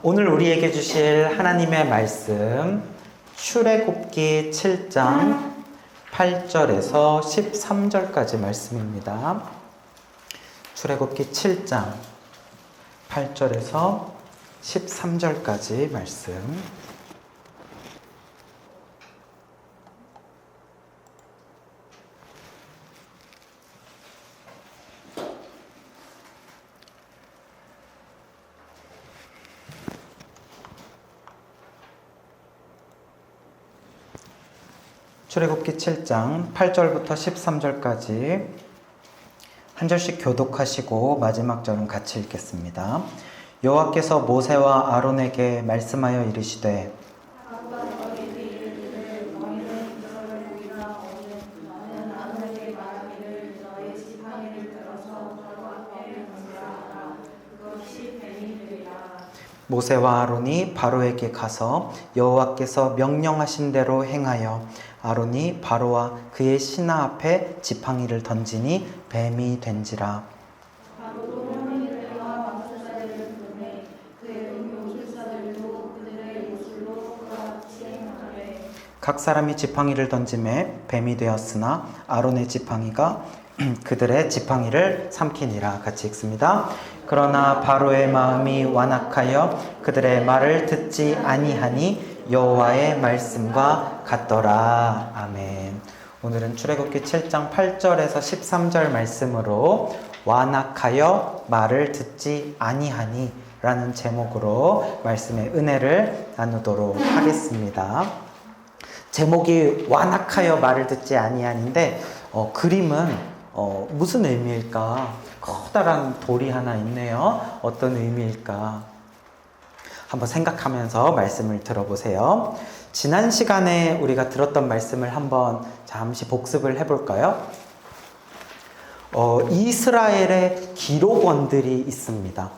오늘 우리에게 주실 하나님의 말씀 출애굽기 7장 8절에서 13절까지 말씀입니다. 출애굽기 7장 8절에서 13절까지 말씀. 출애굽기 7장 8절부터 13절까지 한 절씩 교독하시고 마지막 절은 같이 읽겠습니다. 여호와께서 모세와 아론에게 말씀하여 이르시되 모세와 아론이 바로에게 가서 여호와께서 명령하신 대로 행하여 아론이 바로와 그의 신하 앞에 지팡이를 던지니 뱀이 된지라. 각 사람이 지팡이를 던짐에 뱀이 되었으나 아론의 지팡이가 그들의 지팡이를 삼키니라. 같이 읽습니다. 그러나 바로의 마음이 완악하여 그들의 말을 듣지 아니하니 여호와의 말씀과 같더라. 아멘. 오늘은 출애굽기 7장 8절에서 13절 말씀으로 완악하여 말을 듣지 아니하니 라는 제목으로 말씀의 은혜를 나누도록 하겠습니다. 제목이 완악하여 말을 듣지 아니하니인데 그림은 무슨 의미일까? 커다란 돌이 하나 있네요. 어떤 의미일까? 한번 생각하면서 말씀을 들어보세요. 지난 시간에 우리가 들었던 말씀을 한번 잠시 복습을 해볼까요? 이스라엘의 기록원들이 있습니다.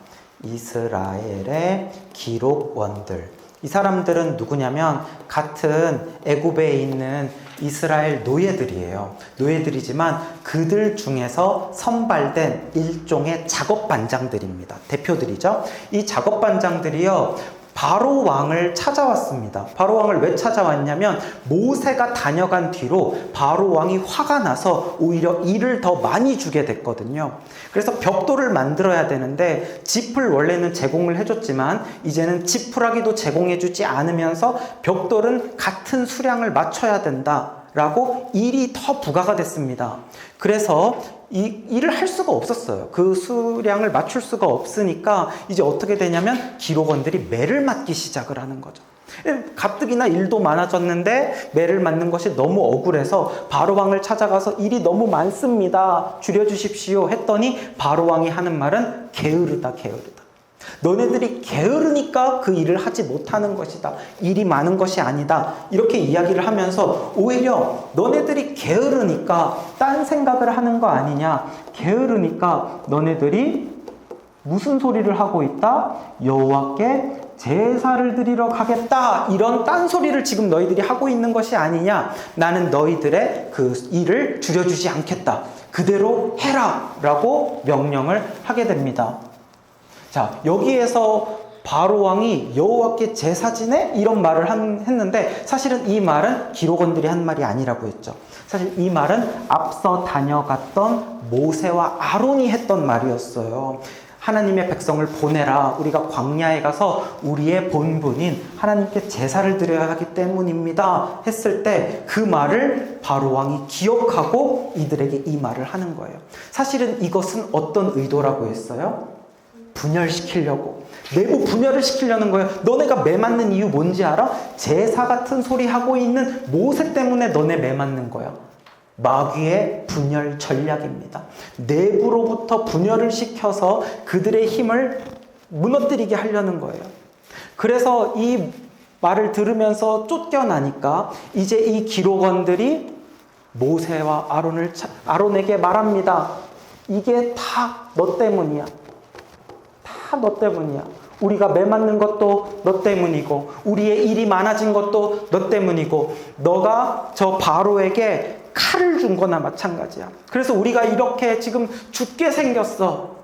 이스라엘의 기록원들. 이 사람들은 누구냐면 같은 애굽에 있는 이스라엘 노예들이에요. 노예들이지만 그들 중에서 선발된 일종의 작업반장들입니다. 대표들이죠. 이 작업반장들이요, 바로 왕을 찾아왔습니다. 바로 왕을 왜 찾아왔냐면 모세가 다녀간 뒤로 바로 왕이 화가 나서 오히려 일을 더 많이 주게 됐거든요. 그래서 벽돌을 만들어야 되는데 짚을 원래는 제공을 해줬지만 이제는 지푸라기도 제공해주지 않으면서 벽돌은 같은 수량을 맞춰야 된다라고 일이 더 부과가 됐습니다. 그래서 이 일을 할 수가 없었어요. 그 수량을 맞출 수가 없으니까 이제 어떻게 되냐면 기록원들이 매를 맞기 시작을 하는 거죠. 가뜩이나 일도 많아졌는데 매를 맞는 것이 너무 억울해서 바로왕을 찾아가서 일이 너무 많습니다. 줄여주십시오 했더니 바로왕이 하는 말은 게으르다, 게으르다. 너네들이 게으르니까 그 일을 하지 못하는 것이다. 일이 많은 것이 아니다. 이렇게 이야기를 하면서 오히려 너네들이 게으르니까 딴 생각을 하는 거 아니냐. 게으르니까 너네들이 무슨 소리를 하고 있다? 여호와께 제사를 드리러 가겠다. 이런 딴소리를 지금 너희들이 하고 있는 것이 아니냐. 나는 너희들의 그 일을 줄여주지 않겠다. 그대로 해라. 라고 명령을 하게 됩니다. 자, 여기에서 바로왕이 여호와께 제사 지내? 이런 말을 했는데 사실은 이 말은 기록원들이 한 말이 아니라고 했죠. 사실 이 말은 앞서 다녀갔던 모세와 아론이 했던 말이었어요. 하나님의 백성을 보내라. 우리가 광야에 가서 우리의 본분인 하나님께 제사를 드려야 하기 때문입니다. 했을 때 그 말을 바로왕이 기억하고 이들에게 이 말을 하는 거예요. 사실은 이것은 어떤 의도라고 했어요? 분열시키려고. 내부 분열을 시키려는 거예요. 너네가 매 맞는 이유 뭔지 알아? 제사 같은 소리 하고 있는 모세 때문에 너네 매 맞는 거야. 마귀의 분열 전략입니다. 내부로부터 분열을 시켜서 그들의 힘을 무너뜨리게 하려는 거예요. 그래서 이 말을 들으면서 쫓겨나니까 이제 이 기록원들이 모세와 아론에게 말합니다. 이게 다 너 때문이야. 다 너 때문이야. 우리가 매 맞는 것도 너 때문이고 우리의 일이 많아진 것도 너 때문이고 너가 저 바로에게 칼을 준 거나 마찬가지야. 그래서 우리가 이렇게 지금 죽게 생겼어.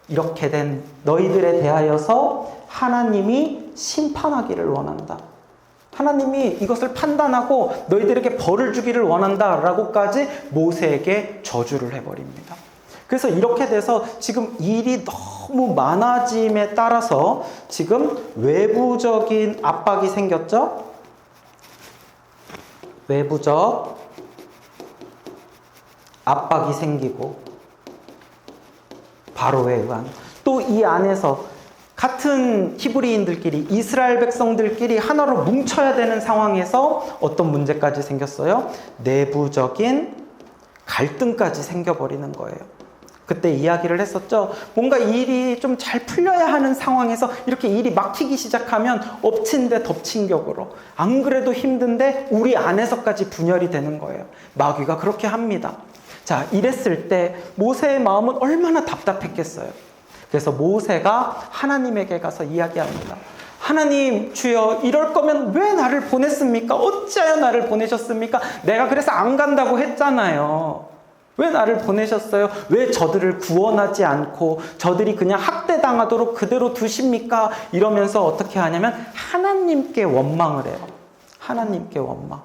이렇게 된 너희들에 대하여서 하나님이 심판하기를 원한다. 하나님이 이것을 판단하고 너희들에게 벌을 주기를 원한다 라고까지 모세에게 저주를 해버립니다. 그래서 이렇게 돼서 지금 일이 너무 많아짐에 따라서 지금 외부적인 압박이 생겼죠. 외부적 압박이 생기고 바로에 의한 또 이 안에서 같은 히브리인들끼리 이스라엘 백성들끼리 하나로 뭉쳐야 되는 상황에서 어떤 문제까지 생겼어요? 내부적인 갈등까지 생겨버리는 거예요. 그때 이야기를 했었죠. 뭔가 일이 좀 잘 풀려야 하는 상황에서 이렇게 일이 막히기 시작하면 엎친 데 덮친 격으로 안 그래도 힘든데 우리 안에서까지 분열이 되는 거예요. 마귀가 그렇게 합니다. 자, 이랬을 때 모세의 마음은 얼마나 답답했겠어요. 그래서 모세가 하나님에게 가서 이야기합니다. 하나님, 주여, 이럴 거면 왜 나를 보냈습니까? 어찌하여 나를 보내셨습니까? 내가 그래서 안 간다고 했잖아요. 왜 나를 보내셨어요? 왜 저들을 구원하지 않고 저들이 그냥 학대당하도록 그대로 두십니까? 이러면서 어떻게 하냐면 하나님께 원망을 해요. 하나님께 원망.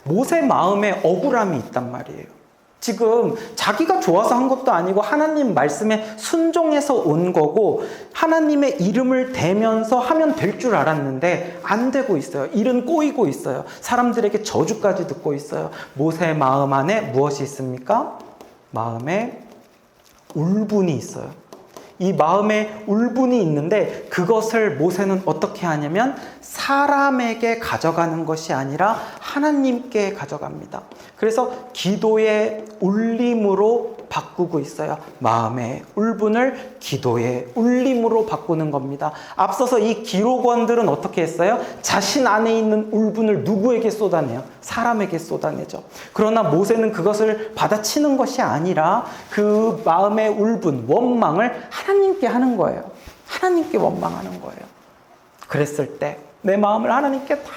모세 마음에 억울함이 있단 말이에요. 지금 자기가 좋아서 한 것도 아니고 하나님 말씀에 순종해서 온 거고 하나님의 이름을 대면서 하면 될 줄 알았는데 안 되고 있어요. 일은 꼬이고 있어요. 사람들에게 저주까지 듣고 있어요. 모세의 마음 안에 무엇이 있습니까? 마음에 울분이 있어요. 이 마음에 울분이 있는데 그것을 모세는 어떻게 하냐면 사람에게 가져가는 것이 아니라 하나님께 가져갑니다. 그래서 기도의 울림으로 바꾸고 있어요. 마음의 울분을 기도의 울림으로 바꾸는 겁니다. 앞서서 이 기록원들은 어떻게 했어요? 자신 안에 있는 울분을 누구에게 쏟아내요? 사람에게 쏟아내죠. 그러나 모세는 그것을 받아치는 것이 아니라 그 마음의 울분, 원망을 하나님께 하는 거예요. 하나님께 원망하는 거예요. 그랬을 때 내 마음을 하나님께 다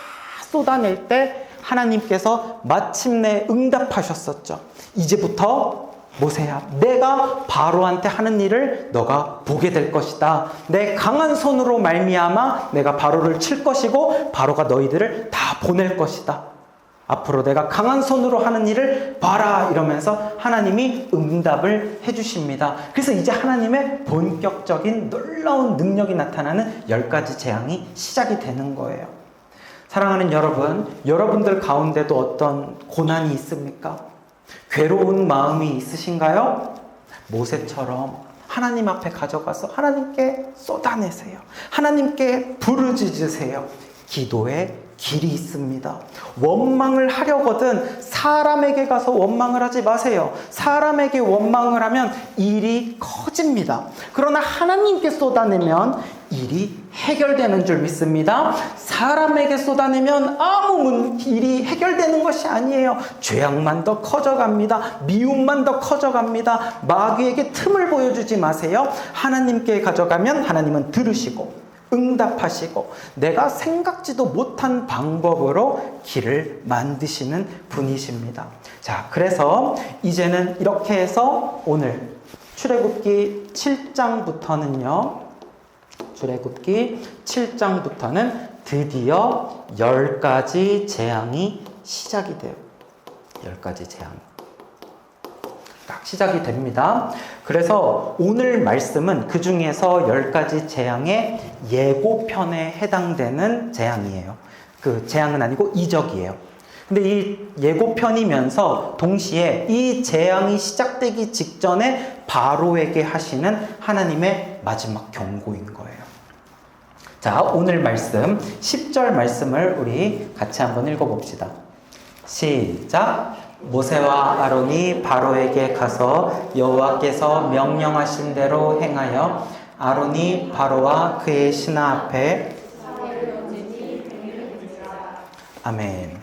쏟아낼 때 하나님께서 마침내 응답하셨었죠. 이제부터 모세야, 내가 바로한테 하는 일을 너가 보게 될 것이다. 내 강한 손으로 말미암아 내가 바로를 칠 것이고 바로가 너희들을 다 보낼 것이다. 앞으로 내가 강한 손으로 하는 일을 봐라 이러면서 하나님이 응답을 해주십니다. 그래서 이제 하나님의 본격적인 놀라운 능력이 나타나는 10가지 재앙이 시작이 되는 거예요. 사랑하는 여러분, 여러분들 가운데도 어떤 고난이 있습니까? 괴로운 마음이 있으신가요? 모세처럼 하나님 앞에 가져가서 하나님께 쏟아내세요. 하나님께 부르짖으세요. 기도의 길이 있습니다. 원망을 하려거든 사람에게 가서 원망을 하지 마세요. 사람에게 원망을 하면 일이 커집니다. 그러나 하나님께 쏟아내면 일이 해결되는 줄 믿습니다. 사람에게 쏟아내면 아무 일이 해결되는 것이 아니에요. 죄악만 더 커져갑니다. 미움만 더 커져갑니다. 마귀에게 틈을 보여주지 마세요. 하나님께 가져가면 하나님은 들으시고 응답하시고 내가 생각지도 못한 방법으로 길을 만드시는 분이십니다. 자, 그래서 이제는 이렇게 해서 오늘 출애굽기 7장부터는요. 출애굽기 7장부터는 드디어 10가지 재앙이 시작이 돼요. 10가지 재앙이 딱 시작이 됩니다. 그래서 오늘 말씀은 그 중에서 10가지 재앙의 예고편에 해당되는 재앙이에요. 그 재앙은 아니고 이적이에요. 근데 이 예고편이면서 동시에 이 재앙이 시작되기 직전에 바로에게 하시는 하나님의 마지막 경고인 거예요. 자, 오늘 말씀 10절 말씀을 우리 같이 한번 읽어봅시다. 시작! 모세와 아론이 바로에게 가서 여호와께서 명령하신 대로 행하여 아론이 바로와 그의 신하 앞에 아멘.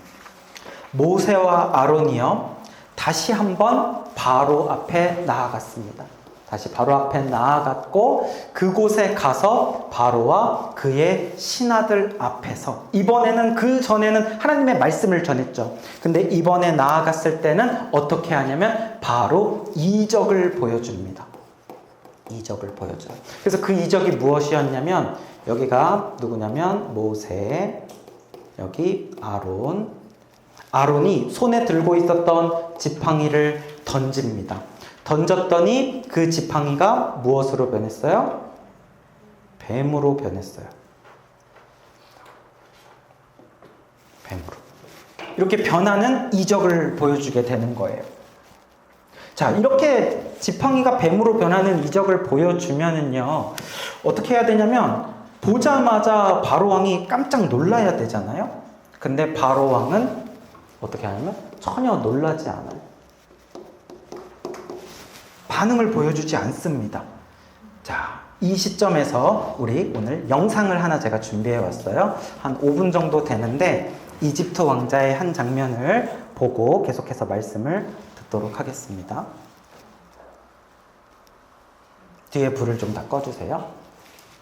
모세와 아론이요 다시 한번 바로 앞에 나아갔습니다. 다시 바로 앞에 나아갔고 그곳에 가서 바로와 그의 신하들 앞에서 이번에는 그 전에는 하나님의 말씀을 전했죠. 근데 이번에 나아갔을 때는 어떻게 하냐면 바로 이적을 보여줍니다. 이적을 보여줘요. 그래서 그 이적이 무엇이었냐면 여기가 누구냐면 모세, 여기 아론이 손에 들고 있었던 지팡이를 던집니다. 던졌더니 그 지팡이가 무엇으로 변했어요? 뱀으로 변했어요. 뱀으로. 이렇게 변하는 이적을 보여주게 되는 거예요. 자, 이렇게 지팡이가 뱀으로 변하는 이적을 보여주면은요, 어떻게 해야 되냐면, 보자마자 바로왕이 깜짝 놀라야 되잖아요? 근데 바로왕은 어떻게 하냐면, 전혀 놀라지 않아요. 반응을 보여주지 않습니다. 자, 이 시점에서 우리 오늘 영상을 하나 제가 준비해 왔어요. 한 5분 정도 되는데, 이집트 왕자의 한 장면을 보고 계속해서 말씀을 듣도록 하겠습니다. 뒤에 불을 좀 다 꺼주세요.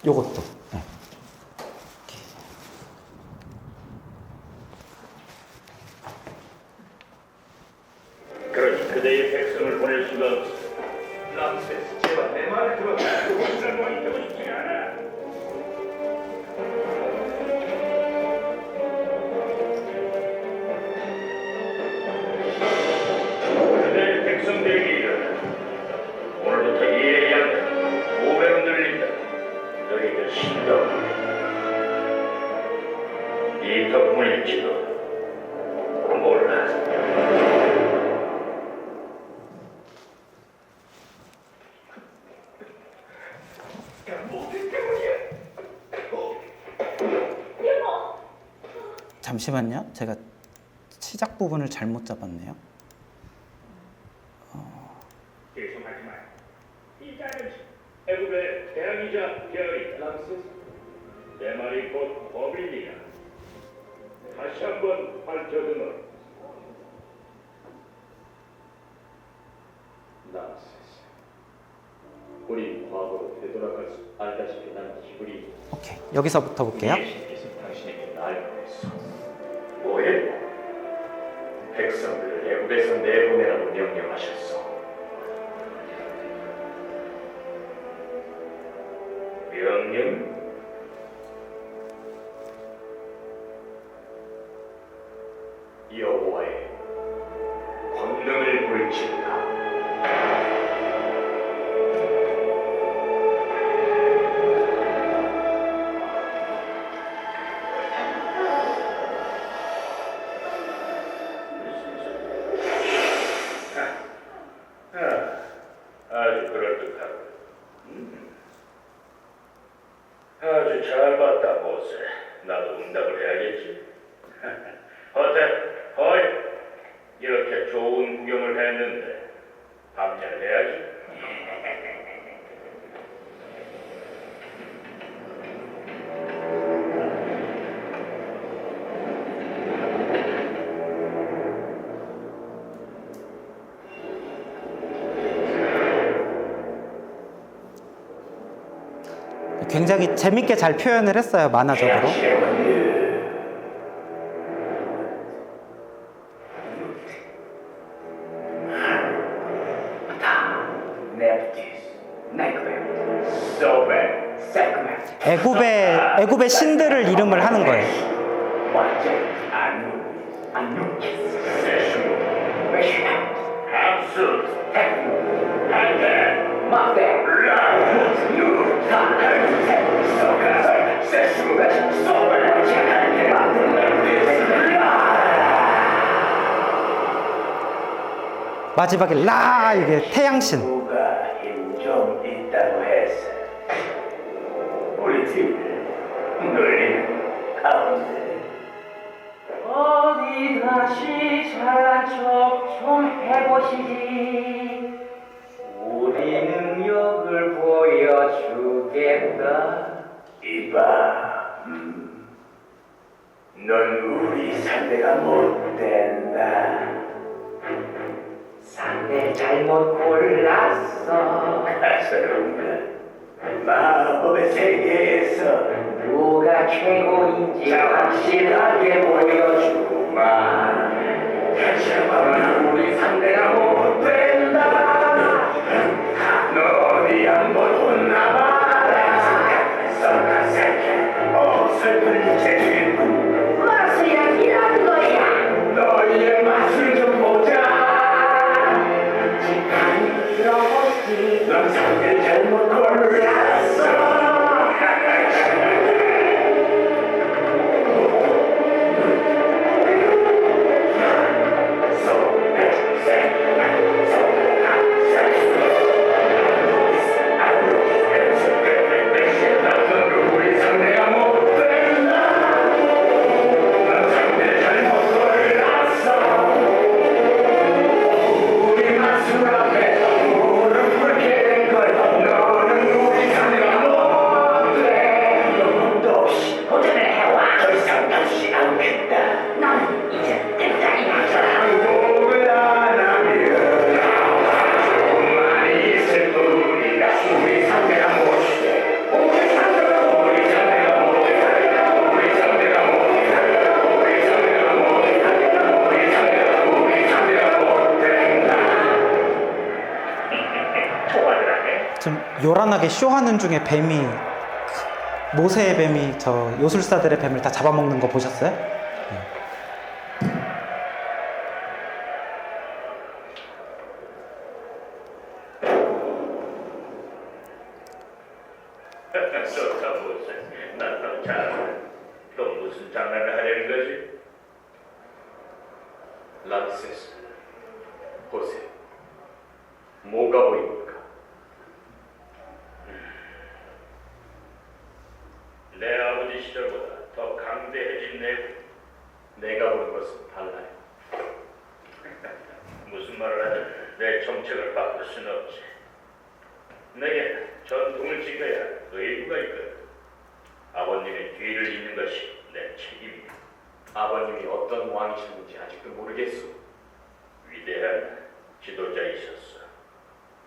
요것도. 네. 그러니 그대의 백성을 보낼 수가 없어. 람세스, 제발 내 말을 들어. 그곳을 뭐 있다고 싶지 않아. 그대의 백성들에게 이르라. 오늘부터 이의 양 500원 늘린다. 너희들 신경. 이 덕분일지도 몰라. 잠시만요. 제가 시작 부분을 잘못 잡았네요. 계속하지 마. 이 자는 애굽의 대항이자 별이 람세스. 내 말이 곧 법이니라. 다시 한번 밝혀주노라. 람세스. 우리 과거로 되돌아갈 수 알다시피 난 히브리. 오케이. 여기서부터 볼게요. 예수께서 당신에게 날 보냈소. 뭐해? 백성들을 애굽에서 내보내라고 명령하셨소. 명령? 여호와의 권능을 볼지어다. 아주 그럴듯하고. 아주 잘 봤다, 모세. 나도 응답을 해야겠지. 어때? 어이, 이렇게 좋은 구경을 했는데 밤잘 해야지. 굉장히 재밌게 잘 표현을 했어요. 만화적으로. 애굽의 신들을 이름을 하는 거예요. 마지막에 라 이게 태양신. 누가 힘 좀 있다고 해서 우리 팀을 놀리는 가운데 어디 다시 잘난 척 좀 해보시지. 우리 능력을 보여주겠다. 이봐, 넌 우리 상대가 못 된다. 상대 잘못 골랐어. 가서론가 마법의 세계에서 누가 최고인지 확실하게 보여주마. 다시 한번 우리 상대가 못 된다. 너 어디 한번 요란하게 쇼하는 중에 뱀이 모세의 뱀이 저 요술사들의 뱀을 다 잡아먹는 거 보셨어요? 좋다 모세. 난너 잘. 또 무슨 장난을 하려는 거지? 람세스, 보세요. 뭐가 보입니까? 내 아버지 시절보다 더 강대해진 내가 보는 것은 달라요. 무슨 말을 하든 내 정책을 바꿀 수는 없지. 내게 전통을 지켜야 의무가 있거든. 아버님의 뒤를 잇는 것이 내 책임이야. 아버님이 어떤 왕이셨는지 아직도 모르겠소. 위대한 지도자 있었어.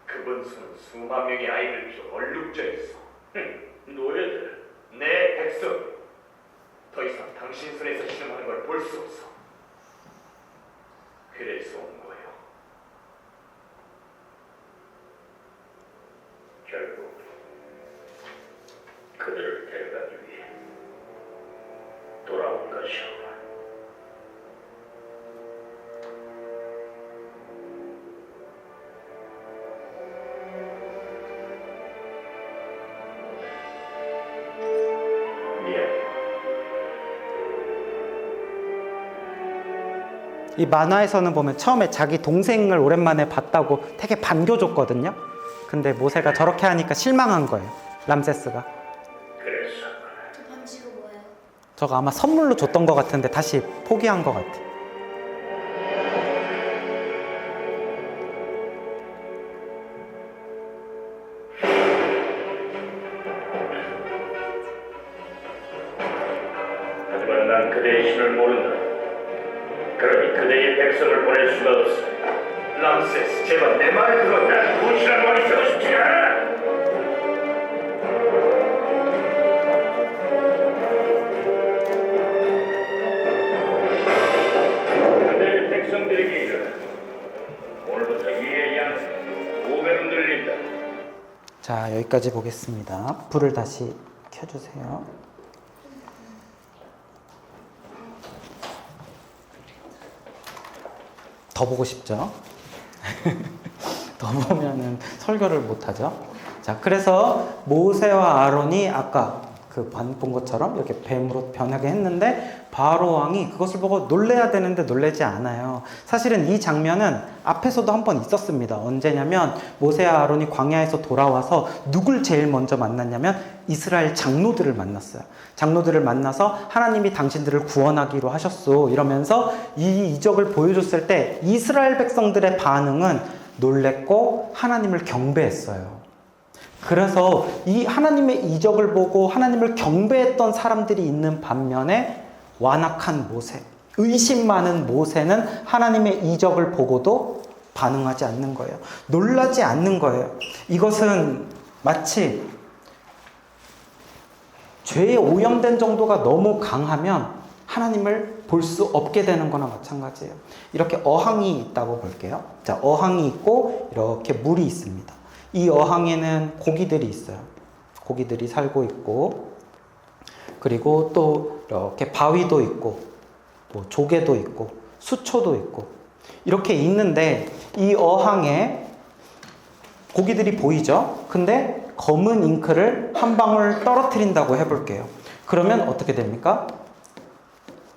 그분 손은 수만 명의 아이를 키워 얼룩져 있어. 노예들. 내 백성, 더 이상 당신 손에서 신음하는 걸 볼 수 없어. 그래서 온 거예요. 결국 그들을 데려가기 위해 돌아온 것이오. 미안해. 이 만화에서는 보면 처음에 자기 동생을 오랜만에 봤다고 되게 반겨줬거든요. 근데 모세가 저렇게 하니까 실망한 거예요. 람세스가. 그래서 저 반지가 뭐예요? 저거 아마 선물로 줬던 것 같은데 다시 포기한 것 같아. 하지만 난 그대의 신을 모른다. 그러니 그대의 백성을 보낼 수가 없어. 람세스, 제발 내 말을 들어. 난 무시한 왕이 되고 싶지 않아. 그대의 백성들에게 이르라. 오늘부터 이의 양식 5배로 늘린다. 자, 여기까지 보겠습니다. 불을 다시 켜주세요. 더 보고 싶죠? 더 보면은 설교를 못 하죠. 자, 그래서 모세와 아론이 아까 그 본 것처럼 이렇게 뱀으로 변하게 했는데 바로 왕이 그것을 보고 놀래야 되는데 놀래지 않아요. 사실은 이 장면은 앞에서도 한 번 있었습니다. 언제냐면 모세와 아론이 광야에서 돌아와서 누굴 제일 먼저 만났냐면 이스라엘 장로들을 만났어요. 장로들을 만나서 하나님이 당신들을 구원하기로 하셨소 이러면서 이 이적을 보여줬을 때 이스라엘 백성들의 반응은 놀랬고 하나님을 경배했어요. 그래서 이 하나님의 이적을 보고 하나님을 경배했던 사람들이 있는 반면에 완악한 모세, 의심 많은 모세는 하나님의 이적을 보고도 반응하지 않는 거예요. 놀라지 않는 거예요. 이것은 마치 죄에 오염된 정도가 너무 강하면 하나님을 볼 수 없게 되는 거나 마찬가지예요. 이렇게 어항이 있다고 볼게요. 자, 어항이 있고 이렇게 물이 있습니다. 이 어항에는 고기들이 있어요. 고기들이 살고 있고, 그리고 또 이렇게 바위도 있고, 뭐 조개도 있고, 수초도 있고, 이렇게 있는데 이 어항에 고기들이 보이죠? 근데 검은 잉크를 한 방울 떨어뜨린다고 해볼게요. 그러면 어떻게 됩니까?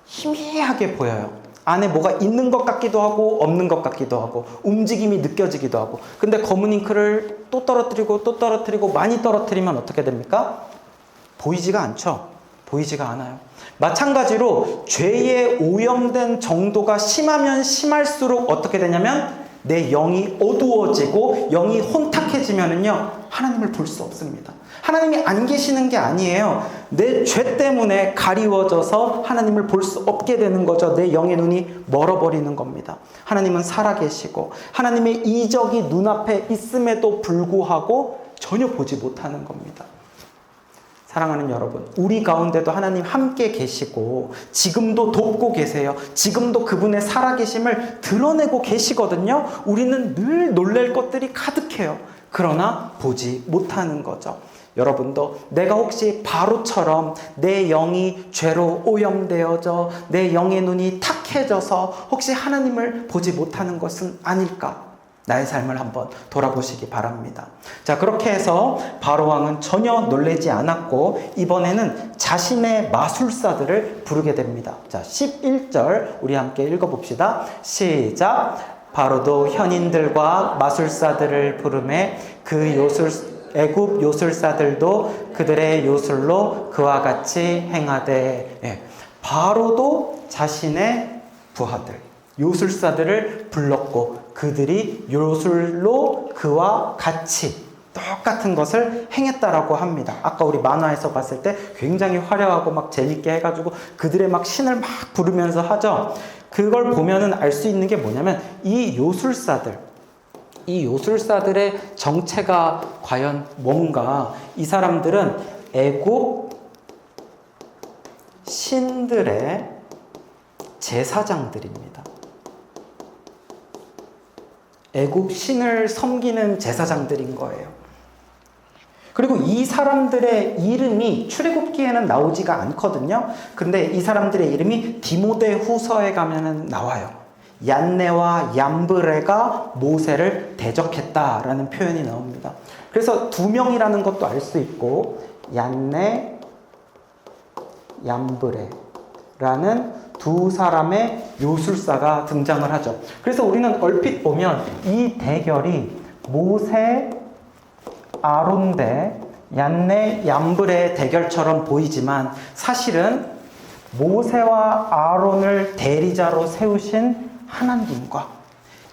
희미하게 보여요. 안에 뭐가 있는 것 같기도 하고 없는 것 같기도 하고 움직임이 느껴지기도 하고. 근데 검은 잉크를 또 떨어뜨리고 또 떨어뜨리고 많이 떨어뜨리면 어떻게 됩니까? 보이지가 않죠. 보이지가 않아요. 마찬가지로 죄에 오염된 정도가 심하면 심할수록 어떻게 되냐면 내 영이 어두워지고 영이 혼탁해지면은요 하나님을 볼 수 없습니다. 하나님이 안 계시는 게 아니에요. 내 죄 때문에 가리워져서 하나님을 볼 수 없게 되는 거죠. 내 영의 눈이 멀어버리는 겁니다. 하나님은 살아계시고 하나님의 이적이 눈앞에 있음에도 불구하고 전혀 보지 못하는 겁니다. 사랑하는 여러분, 우리 가운데도 하나님 함께 계시고 지금도 돕고 계세요. 지금도 그분의 살아계심을 드러내고 계시거든요. 우리는 늘 놀랄 것들이 가득해요. 그러나 보지 못하는 거죠. 여러분도 내가 혹시 바로처럼 내 영이 죄로 오염되어져 내 영의 눈이 탁해져서 혹시 하나님을 보지 못하는 것은 아닐까? 나의 삶을 한번 돌아보시기 바랍니다. 자, 그렇게 해서 바로왕은 전혀 놀라지 않았고 이번에는 자신의 마술사들을 부르게 됩니다. 자, 11절 우리 함께 읽어봅시다. 시작. 바로도 현인들과 마술사들을 부르매 그 애굽 요술사들도 그들의 요술로 그와 같이 행하되. 예, 바로도 자신의 부하들 요술사들을 불렀고 그들이 요술로 그와 같이 똑같은 것을 행했다라고 합니다. 아까 우리 만화에서 봤을 때 굉장히 화려하고 막 재밌게 해가지고 그들의 막 신을 막 부르면서 하죠. 그걸 보면은 알 수 있는 게 뭐냐면 이 요술사들의 정체가 과연 뭔가. 이 사람들은 애굽 신들의 제사장들입니다. 애굽 신을 섬기는 제사장들인 거예요. 그리고 이 사람들의 이름이 출애굽기에는 나오지가 않거든요. 근데 이 사람들의 이름이 디모데 후서에 가면은 나와요. 얀네와 얌브레가 모세를 대적했다라는 표현이 나옵니다. 그래서 두 명이라는 것도 알 수 있고 얀네, 얌브레라는 두 사람의 요술사가 등장을 하죠. 그래서 우리는 얼핏 보면 이 대결이 모세, 아론 대 얀네, 얌브레의 대결처럼 보이지만 사실은 모세와 아론을 대리자로 세우신 하나님과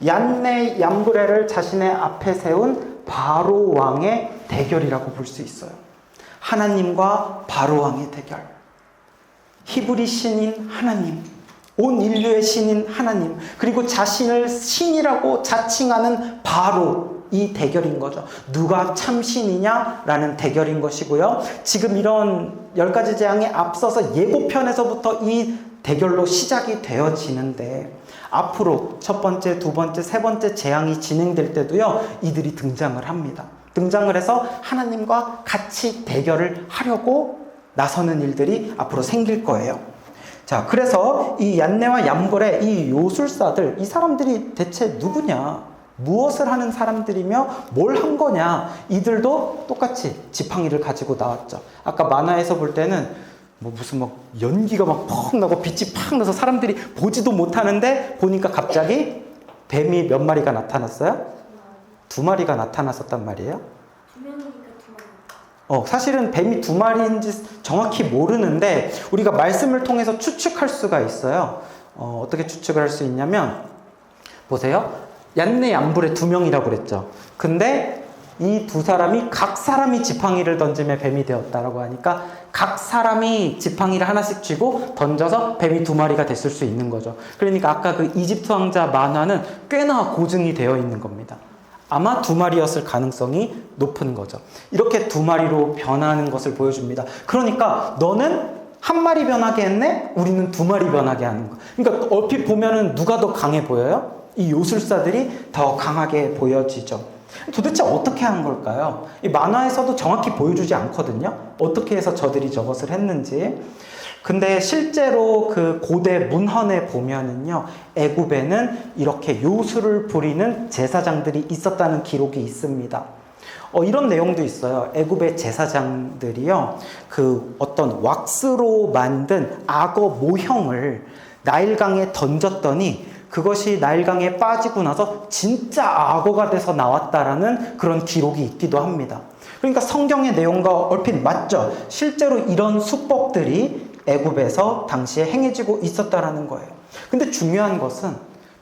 얀네, 얌브레를 자신의 앞에 세운 바로 왕의 대결이라고 볼 수 있어요. 하나님과 바로 왕의 대결. 히브리 신인 하나님, 온 인류의 신인 하나님, 그리고 자신을 신이라고 자칭하는 바로 이 대결인 거죠. 누가 참신이냐라는 대결인 것이고요. 지금 이런 10가지 재앙에 앞서서 예고편에서부터 이 대결로 시작이 되어지는데 앞으로 첫 번째, 두 번째, 세 번째 재앙이 진행될 때도요. 이들이 등장을 합니다. 등장을 해서 하나님과 같이 대결을 하려고 나서는 일들이 앞으로 생길 거예요. 자, 그래서 이 얀네와 얌볼의 이 요술사들, 이 사람들이 대체 누구냐? 무엇을 하는 사람들이며 뭘 한 거냐? 이들도 똑같이 지팡이를 가지고 나왔죠. 아까 만화에서 볼 때는 무슨 막 연기가 막 펑 나고 빛이 팍 나서 사람들이 보지도 못하는데 보니까 갑자기 뱀이 몇 마리가 나타났어요? 2마리가 나타났었단 말이에요. 사실은 뱀이 2마리인지 정확히 모르는데 우리가 말씀을 통해서 추측할 수가 있어요. 어떻게 추측을 할 수 있냐면 보세요. 얀네, 얌불의 2명이라고 그랬죠. 근데 이 두 사람이 각 사람이 지팡이를 던지며 뱀이 되었다라고 하니까 각 사람이 지팡이를 하나씩 쥐고 던져서 뱀이 2마리가 됐을 수 있는 거죠. 그러니까 아까 그 이집트 왕자 만화는 꽤나 고증이 되어 있는 겁니다. 아마 2마리였을 가능성이 높은 거죠. 이렇게 2마리로 변하는 것을 보여줍니다. 그러니까 너는 1마리 변하게 했네? 우리는 2마리 변하게 하는 거. 그러니까 얼핏 보면은 누가 더 강해 보여요? 이 요술사들이 더 강하게 보여지죠. 도대체 어떻게 한 걸까요? 이 만화에서도 정확히 보여주지 않거든요. 어떻게 해서 저들이 저것을 했는지. 근데 실제로 그 고대 문헌에 보면은요, 애굽에는 이렇게 요술을 부리는 제사장들이 있었다는 기록이 있습니다. 이런 내용도 있어요. 애굽의 제사장들이요, 그 어떤 왁스로 만든 악어 모형을 나일강에 던졌더니 그것이 나일강에 빠지고 나서 진짜 악어가 돼서 나왔다라는 그런 기록이 있기도 합니다. 그러니까 성경의 내용과 얼핏 맞죠? 실제로 이런 수법들이 애굽에서 당시에 행해지고 있었다라는 거예요. 근데 중요한 것은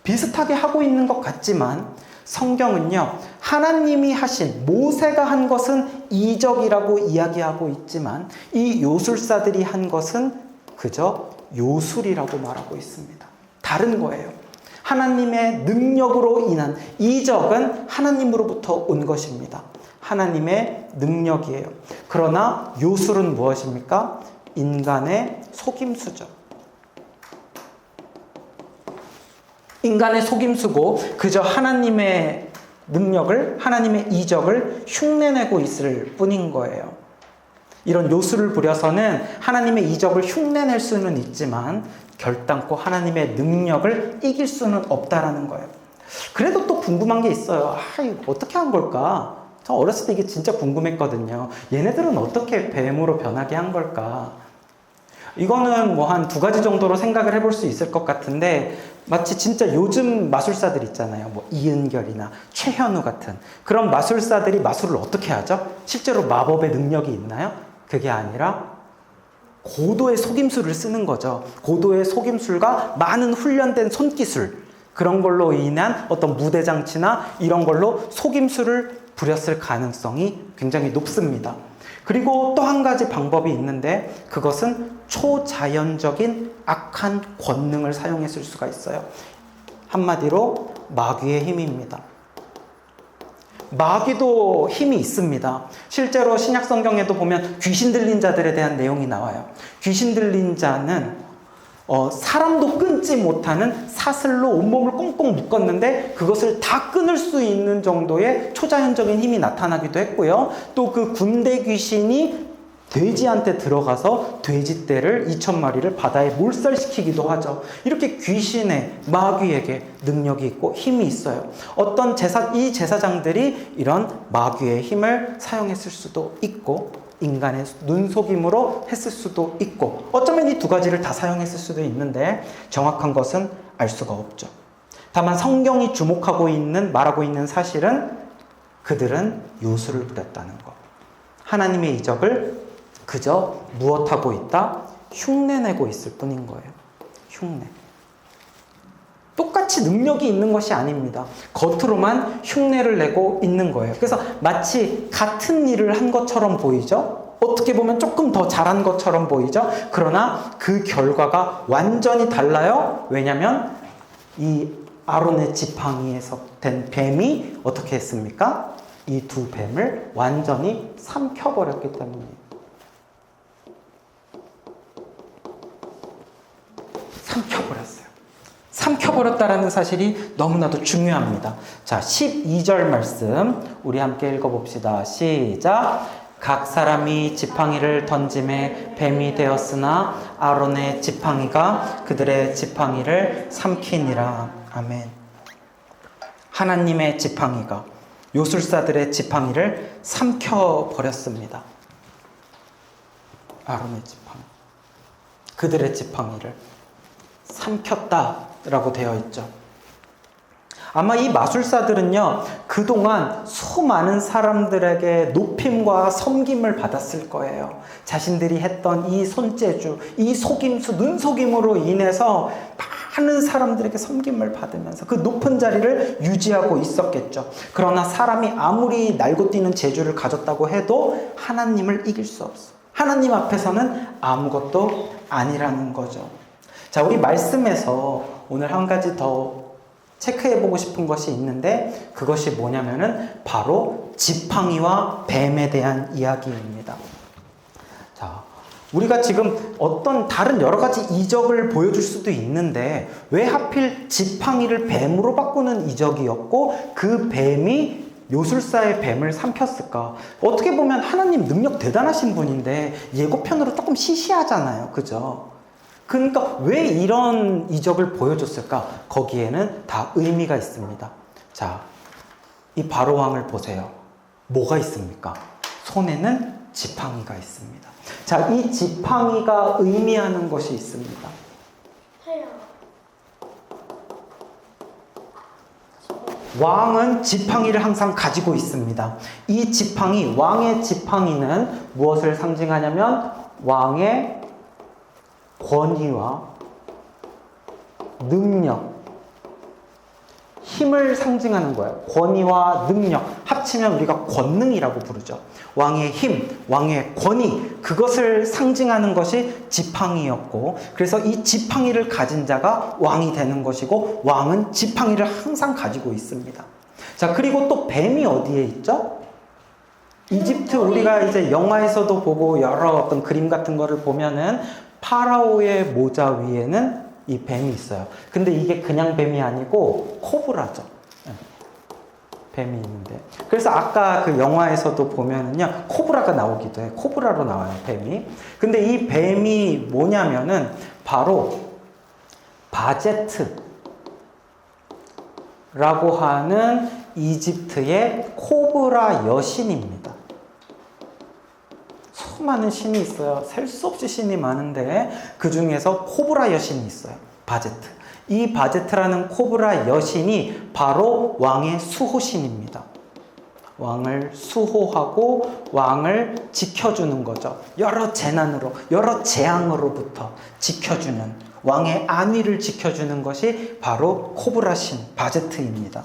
비슷하게 하고 있는 것 같지만 성경은요, 하나님이 하신, 모세가 한 것은 이적이라고 이야기하고 있지만 이 요술사들이 한 것은 그저 요술이라고 말하고 있습니다. 다른 거예요. 하나님의 능력으로 인한 이적은 하나님으로부터 온 것입니다. 하나님의 능력이에요. 그러나 요술은 무엇입니까? 인간의 속임수죠. 인간의 속임수고 그저 하나님의 능력을, 하나님의 이적을 흉내내고 있을 뿐인 거예요. 이런 요술을 부려서는 하나님의 이적을 흉내낼 수는 있지만 결단코 하나님의 능력을 이길 수는 없다라는 거예요. 그래도 또 궁금한 게 있어요. 이거 어떻게 한 걸까? 저 어렸을 때 이게 진짜 궁금했거든요. 얘네들은 어떻게 뱀으로 변하게 한 걸까? 이거는 뭐 한 2가지 정도로 생각을 해볼 수 있을 것 같은데, 마치 진짜 요즘 마술사들 있잖아요. 뭐 이은결이나 최현우 같은 그런 마술사들이 마술을 어떻게 하죠? 실제로 마법의 능력이 있나요? 그게 아니라 고도의 속임수를 쓰는 거죠. 고도의 속임술과 많은 훈련된 손기술, 그런 걸로 인한 어떤 무대장치나 이런 걸로 속임수를 부렸을 가능성이 굉장히 높습니다. 그리고 또 한 가지 방법이 있는데, 그것은 초자연적인 악한 권능을 사용했을 수가 있어요. 한마디로 마귀의 힘입니다. 마귀도 힘이 있습니다. 실제로 신약 성경에도 보면 귀신 들린 자들에 대한 내용이 나와요. 귀신 들린 자는 사람도 끊지 못하는 사슬로 온몸을 꽁꽁 묶었는데 그것을 다 끊을 수 있는 정도의 초자연적인 힘이 나타나기도 했고요. 또 그 군대 귀신이 돼지한테 들어가서 돼지떼를 2,000마리를 바다에 몰살시키기도 하죠. 이렇게 귀신의, 마귀에게 능력이 있고 힘이 있어요. 어떤 이 제사장들이 이런 마귀의 힘을 사용했을 수도 있고, 인간의 눈속임으로 했을 수도 있고, 어쩌면 이 2가지를 다 사용했을 수도 있는데 정확한 것은 알 수가 없죠. 다만 성경이 말하고 있는 사실은 그들은 요술을 부렸다는 것. 하나님의 이적을 그저 무엇하고 있다? 흉내내고 있을 뿐인 거예요. 흉내. 똑같이 능력이 있는 것이 아닙니다. 겉으로만 흉내를 내고 있는 거예요. 그래서 마치 같은 일을 한 것처럼 보이죠? 어떻게 보면 조금 더 잘한 것처럼 보이죠? 그러나 그 결과가 완전히 달라요. 왜냐하면 이 아론의 지팡이에서 된 뱀이 어떻게 했습니까? 이 2 뱀을 완전히 삼켜버렸기 때문이에요. 삼켜버렸어요. 삼켜버렸다라는 사실이 너무나도 중요합니다. 자, 12절 말씀 우리 함께 읽어봅시다. 시작. 각 사람이 지팡이를 던짐에 뱀이 되었으나 아론의 지팡이가 그들의 지팡이를 삼키니라. 아멘. 하나님의 지팡이가 요술사들의 지팡이를 삼켜버렸습니다. 아론의 지팡이, 그들의 지팡이를 삼켰다라고 되어 있죠. 아마 이 마술사들은요, 그동안 수많은 사람들에게 높임과 섬김을 받았을 거예요. 자신들이 했던 이 손재주, 이 속임수, 눈속임으로 인해서 많은 사람들에게 섬김을 받으면서 그 높은 자리를 유지하고 있었겠죠. 그러나 사람이 아무리 날고 뛰는 재주를 가졌다고 해도 하나님을 이길 수 없어. 하나님 앞에서는 아무것도 아니라는 거죠. 자, 우리 말씀에서 오늘 한 가지 더 체크해보고 싶은 것이 있는데, 그것이 뭐냐면은 바로 지팡이와 뱀에 대한 이야기입니다. 자, 우리가 지금 어떤 다른 여러 가지 이적을 보여줄 수도 있는데 왜 하필 지팡이를 뱀으로 바꾸는 이적이었고 그 뱀이 요술사의 뱀을 삼켰을까? 어떻게 보면 하나님 능력 대단하신 분인데 예고편으로 조금 시시하잖아요. 그죠? 그러니까 왜 이런 이적을 보여줬을까? 거기에는 다 의미가 있습니다. 자, 이 바로왕을 보세요. 뭐가 있습니까? 손에는 지팡이가 있습니다. 자, 이 지팡이가 의미하는 것이 있습니다. 왕은 지팡이를 항상 가지고 있습니다. 이 지팡이, 왕의 지팡이는 무엇을 상징하냐면 왕의 권위와 능력, 힘을 상징하는 거예요. 권위와 능력 합치면 우리가 권능이라고 부르죠. 왕의 힘, 왕의 권위, 그것을 상징하는 것이 지팡이였고, 그래서 이 지팡이를 가진 자가 왕이 되는 것이고, 왕은 지팡이를 항상 가지고 있습니다. 자, 그리고 또 뱀이 어디에 있죠? 이집트, 우리가 이제 영화에서도 보고 여러 어떤 그림 같은 거를 보면은 파라오의 모자 위에는 이 뱀이 있어요. 근데 이게 그냥 뱀이 아니고 코브라죠. 뱀이 있는데. 그래서 아까 그 영화에서도 보면은요, 코브라가 나오기도 해. 코브라로 나와요, 뱀이. 근데 이 뱀이 뭐냐면은 바로 바제트라고 하는 이집트의 코브라 여신입니다. 수많은 신이 있어요. 셀 수 없이 신이 많은데 그 중에서 코브라 여신이 있어요. 바제트. 이 바제트라는 코브라 여신이 바로 왕의 수호신입니다. 왕을 수호하고 왕을 지켜주는 거죠. 여러 재난으로, 여러 재앙으로부터 지켜주는, 왕의 안위를 지켜주는 것이 바로 코브라 신, 바제트입니다.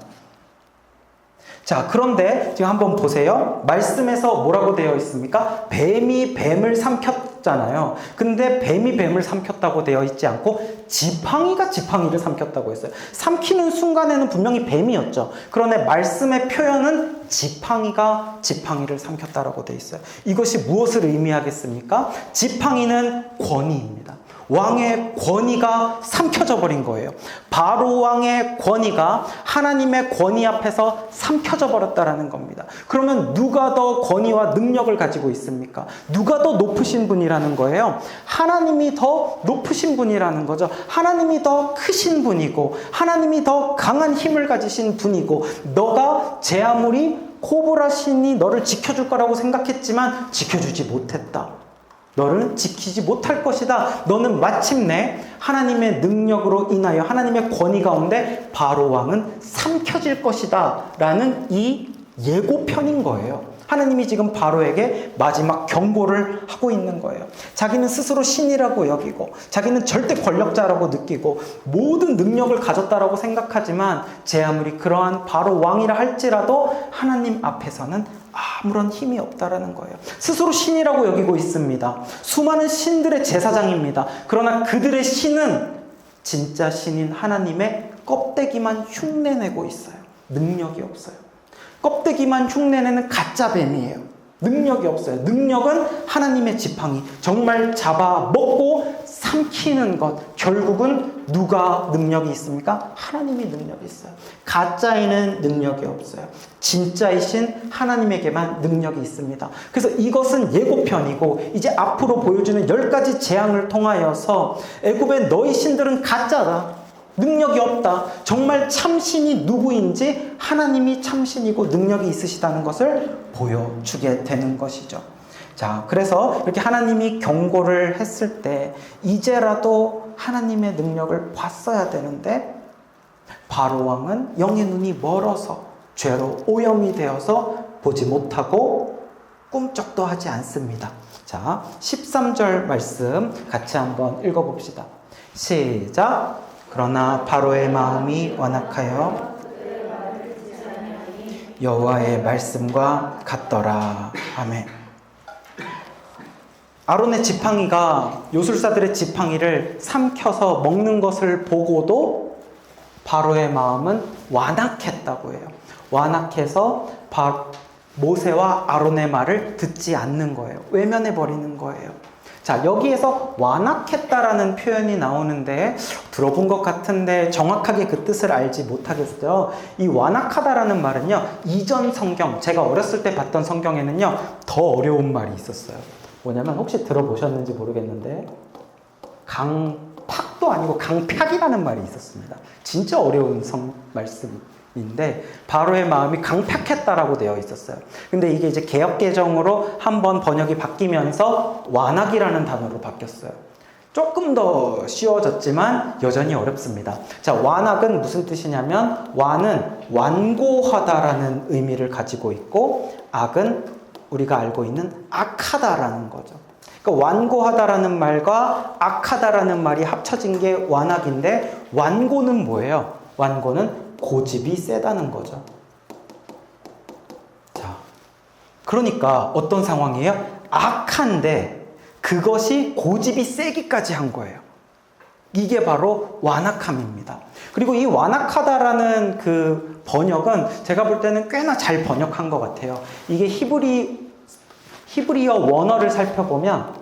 자, 그런데 지금 한번 보세요. 말씀에서 뭐라고 되어 있습니까? 뱀이 뱀을 삼켰잖아요. 근데 뱀이 뱀을 삼켰다고 되어 있지 않고 지팡이가 지팡이를 삼켰다고 했어요. 삼키는 순간에는 분명히 뱀이었죠. 그런데 말씀의 표현은 지팡이가 지팡이를 삼켰다라고 되어 있어요. 이것이 무엇을 의미하겠습니까? 지팡이는 권위입니다. 왕의 권위가 삼켜져 버린 거예요. 바로 왕의 권위가 하나님의 권위 앞에서 삼켜져 버렸다라는 겁니다. 그러면 누가 더 권위와 능력을 가지고 있습니까? 누가 더 높으신 분이라는 거예요? 하나님이 더 높으신 분이라는 거죠. 하나님이 더 크신 분이고 하나님이 더 강한 힘을 가지신 분이고, 너가 제 아무리 코브라 신이 너를 지켜줄 거라고 생각했지만 지켜주지 못했다. 너를 지키지 못할 것이다. 너는 마침내 하나님의 능력으로 인하여 하나님의 권위 가운데 바로 왕은 삼켜질 것이다 라는 이 예고편인 거예요. 하나님이 지금 바로에게 마지막 경고를 하고 있는 거예요. 자기는 스스로 신이라고 여기고 자기는 절대 권력자라고 느끼고 모든 능력을 가졌다라고 생각하지만 제 아무리 그러한 바로 왕이라 할지라도 하나님 앞에서는 아무런 힘이 없다라는 거예요. 스스로 신이라고 여기고 있습니다. 수많은 신들의 제사장입니다. 그러나 그들의 신은 진짜 신인 하나님의 껍데기만 흉내내고 있어요. 능력이 없어요. 껍데기만 흉내내는 가짜 뱀이에요. 능력이 없어요. 능력은 하나님의 지팡이, 정말 잡아먹고 삼키는 것. 결국은 누가 능력이 있습니까? 하나님이 능력이 있어요. 가짜에는 능력이 없어요. 진짜이신 하나님에게만 능력이 있습니다. 그래서 이것은 예고편이고 이제 앞으로 보여주는 10가지 재앙을 통하여서 애굽의 너희 신들은 가짜다, 능력이 없다, 정말 참신이 누구인지 하나님이 참신이고 능력이 있으시다는 것을 보여주게 되는 것이죠. 자, 그래서 이렇게 하나님이 경고를 했을 때 이제라도 하나님의 능력을 봤어야 되는데 바로 왕은 영의 눈이 멀어서 죄로 오염이 되어서 보지 못하고 꿈쩍도 하지 않습니다. 자, 13절 말씀 같이 한번 읽어봅시다. 시작. 그러나 바로의 마음이 완악하여 여호와의 말씀과 같더라. 아멘. 아론의 지팡이가 요술사들의 지팡이를 삼켜서 먹는 것을 보고도 바로의 마음은 완악했다고 해요. 완악해서 모세와 아론의 말을 듣지 않는 거예요. 외면해 버리는 거예요. 자, 여기에서 완악했다라는 표현이 나오는데 들어본 것 같은데 정확하게 그 뜻을 알지 못하겠어요. 이 완악하다라는 말은요, 이전 성경, 제가 어렸을 때 봤던 성경에는요 더 어려운 말이 있었어요. 뭐냐면 혹시 들어보셨는지 모르겠는데 강팍도 아니고 강팍이라는 말이 있었습니다. 진짜 어려운 말씀인데 바로의 마음이 강팍했다라고 되어 있었어요. 근데 이게 이제 개역개정으로 한번 번역이 바뀌면서 완악이라는 단어로 바뀌었어요. 조금 더 쉬워졌지만 여전히 어렵습니다. 자, 완악은 무슨 뜻이냐면 완은 완고하다라는 의미를 가지고 있고 악은 우리가 알고 있는 악하다라는 거죠. 그러니까 완고하다라는 말과 악하다라는 말이 합쳐진 게 완악인데 완고는 뭐예요? 완고는 고집이 세다는 거죠. 자, 그러니까 어떤 상황이에요? 악한데 그것이 고집이 세기까지 한 거예요. 이게 바로 완악함입니다. 그리고 이 완악하다라는 그 번역은 제가 볼 때는 꽤나 잘 번역한 것 같아요. 이게 히브리어 원어를 살펴보면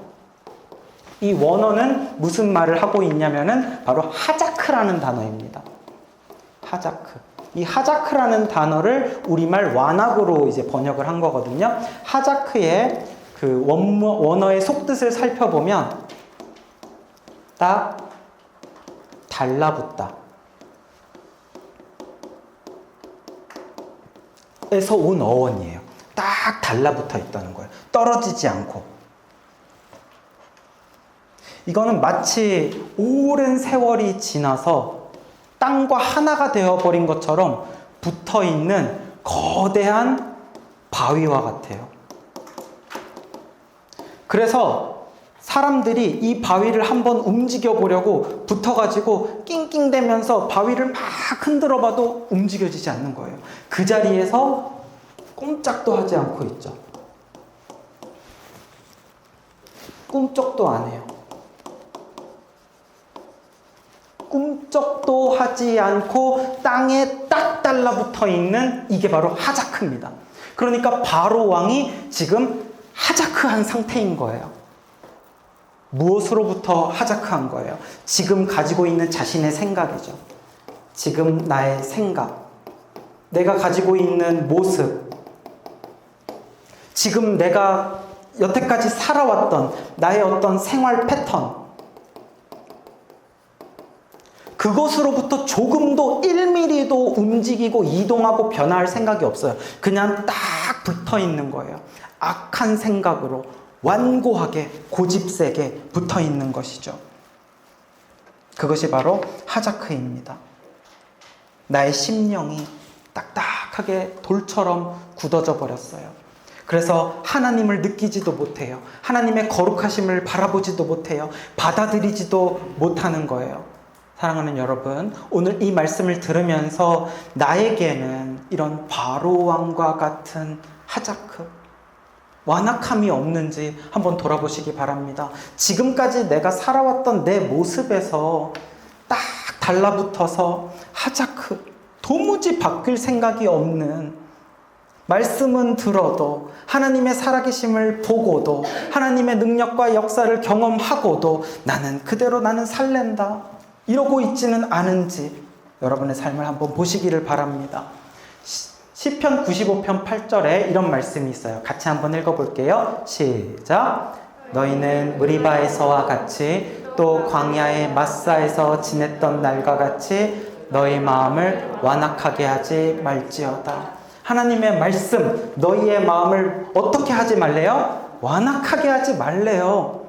이 원어는 무슨 말을 하고 있냐면은 바로 하자크라는 단어입니다. 하자크. 이 하자크라는 단어를 우리말 완악으로 이제 번역을 한 거거든요. 하자크의 그 원어의 속뜻을 살펴보면 딱 달라붙다 에서 온 어원이에요. 딱 달라붙어 있다는 거예요. 떨어지지 않고. 이거는 마치 오랜 세월이 지나서 땅과 하나가 되어버린 것처럼 붙어있는 거대한 바위와 같아요. 그래서 사람들이 이 바위를 한번 움직여 보려고 붙어가지고 낑낑대면서 바위를 막 흔들어 봐도 움직여지지 않는 거예요. 그 자리에서 꼼짝도 하지 않고 있죠. 꿈쩍도 안 해요. 꿈쩍도 하지 않고 땅에 딱 달라붙어 있는 이게 바로 하자크입니다. 그러니까 바로 왕이 지금 하자크한 상태인 거예요. 무엇으로부터 하자크한 거예요? 지금 가지고 있는 자신의 생각이죠. 지금 나의 생각, 내가 가지고 있는 모습, 지금 내가 여태까지 살아왔던 나의 어떤 생활 패턴, 그것으로부터 조금도 1mm도 움직이고 이동하고 변화할 생각이 없어요. 그냥 딱 붙어 있는 거예요. 악한 생각으로 완고하게 고집세게 붙어 있는 것이죠. 그것이 바로 하자크입니다. 나의 심령이 딱딱하게 돌처럼 굳어져 버렸어요. 그래서 하나님을 느끼지도 못해요. 하나님의 거룩하심을 바라보지도 못해요. 받아들이지도 못하는 거예요. 사랑하는 여러분, 오늘 이 말씀을 들으면서 나에게는 이런 바로왕과 같은 하자크, 완악함이 없는지 한번 돌아보시기 바랍니다. 지금까지 내가 살아왔던 내 모습에서 딱 달라붙어서 하자크, 도무지 바뀔 생각이 없는, 말씀은 들어도 하나님의 살아계심을 보고도 하나님의 능력과 역사를 경험하고도 나는 그대로 나는 살랜다 이러고 있지는 않은지 여러분의 삶을 한번 보시기를 바랍니다. 시편 95편 8절에 이런 말씀이 있어요. 같이 한번 읽어볼게요. 시작. 너희는 무리바에서와 같이 또 광야의 마사에서 지냈던 날과 같이 너희 마음을 완악하게 하지 말지어다. 하나님의 말씀, 너희의 마음을 어떻게 하지 말래요? 완악하게 하지 말래요.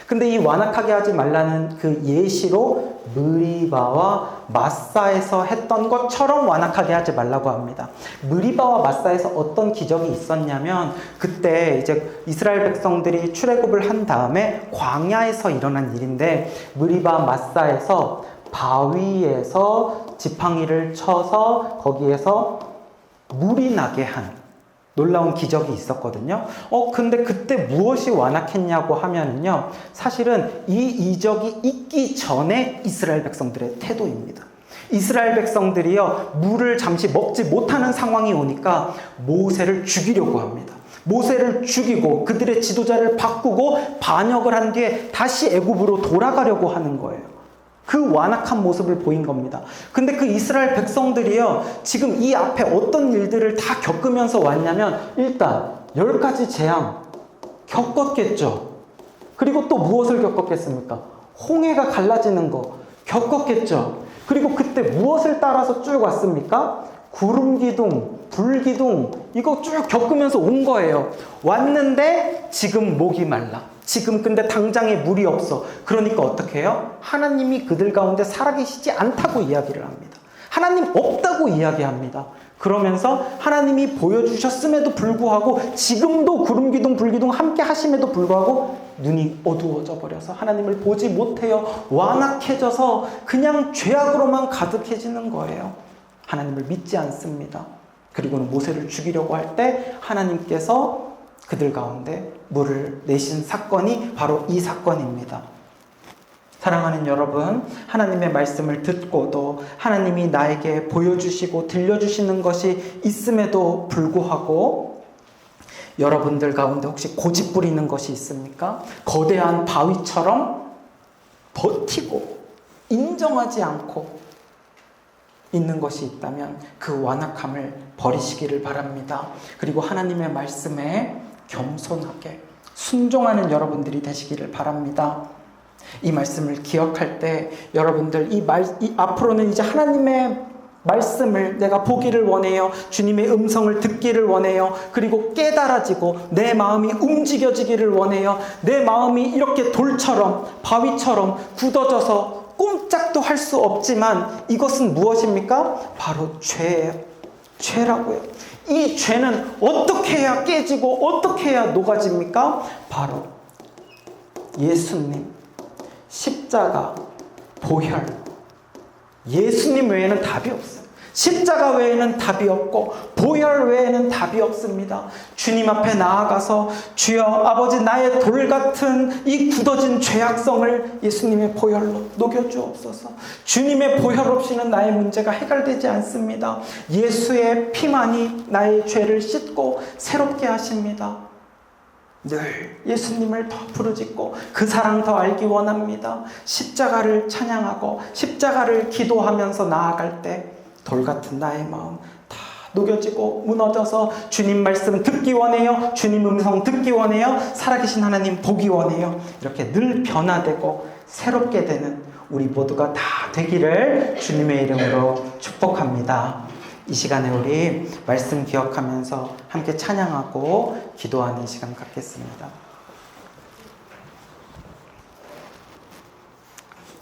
근데 이 완악하게 하지 말라는 그 예시로 무리바와 마사에서 했던 것처럼 완악하게 하지 말라고 합니다. 무리바와 마사에서 어떤 기적이 있었냐면 그때 이제 이스라엘 백성들이 출애굽을 한 다음에 광야에서 일어난 일인데 무리바 마사에서 바위에서 지팡이를 쳐서 거기에서 물이 나게 한 놀라운 기적이 있었거든요. 근데 그때 무엇이 완악했냐고 하면은요, 사실은 이 이적이 있기 전에 이스라엘 백성들의 태도입니다. 이스라엘 백성들이요, 물을 잠시 먹지 못하는 상황이 오니까 모세를 죽이려고 합니다. 모세를 죽이고 그들의 지도자를 바꾸고 반역을 한 뒤에 다시 애굽으로 돌아가려고 하는 거예요. 그 완악한 모습을 보인 겁니다. 근데 그 이스라엘 백성들이요, 지금 이 앞에 어떤 일들을 다 겪으면서 왔냐면 일단 10가지 재앙 겪었겠죠. 그리고 또 무엇을 겪었겠습니까? 홍해가 갈라지는 거 겪었겠죠. 그리고 그때 무엇을 따라서 쭉 왔습니까? 구름기둥, 불기둥, 이거 쭉 겪으면서 온 거예요. 왔는데 지금 목이 말라. 지금 근데 당장에 물이 없어. 그러니까 어떻게 해요? 하나님이 그들 가운데 살아계시지 않다고 이야기를 합니다. 하나님 없다고 이야기합니다. 그러면서 하나님이 보여주셨음에도 불구하고 지금도 구름기둥 불기둥 함께 하심에도 불구하고 눈이 어두워져 버려서 하나님을 보지 못해요. 완악해져서 그냥 죄악으로만 가득해지는 거예요. 하나님을 믿지 않습니다. 그리고는 모세를 죽이려고 할 때 하나님께서 그들 가운데 물을 내신 사건이 바로 이 사건입니다. 사랑하는 여러분, 하나님의 말씀을 듣고도 하나님이 나에게 보여주시고 들려주시는 것이 있음에도 불구하고 여러분들 가운데 혹시 고집 부리는 것이 있습니까? 거대한 바위처럼 버티고 인정하지 않고 있는 것이 있다면 그 완악함을 버리시기를 바랍니다. 그리고 하나님의 말씀에 겸손하게 순종하는 여러분들이 되시기를 바랍니다. 이 말씀을 기억할 때 여러분들 앞으로는 이제 하나님의 말씀을 내가 보기를 원해요. 주님의 음성을 듣기를 원해요. 그리고 깨달아지고 내 마음이 움직여지기를 원해요. 내 마음이 이렇게 돌처럼 바위처럼 굳어져서 꼼짝도 할 수 없지만 이것은 무엇입니까? 바로 죄예요. 죄라고요. 이 죄는 어떻게 해야 깨지고 어떻게 해야 녹아집니까? 바로 예수님, 십자가, 보혈. 예수님 외에는 답이 없어요. 십자가 외에는 답이 없고 보혈 외에는 답이 없습니다. 주님 앞에 나아가서 주여 아버지 나의 돌 같은 이 굳어진 죄악성을 예수님의 보혈로 녹여주옵소서. 주님의 보혈 없이는 나의 문제가 해결되지 않습니다. 예수의 피만이 나의 죄를 씻고 새롭게 하십니다. 늘 예수님을 더 부르짖고 그 사랑 더 알기 원합니다. 십자가를 찬양하고 십자가를 기도하면서 나아갈 때 돌같은 나의 마음 다 녹여지고 무너져서 주님 말씀 듣기 원해요. 주님 음성 듣기 원해요. 살아계신 하나님 보기 원해요. 이렇게 늘 변화되고 새롭게 되는 우리 모두가 다 되기를 주님의 이름으로 축복합니다. 이 시간에 우리 말씀 기억하면서 함께 찬양하고 기도하는 시간 갖겠습니다.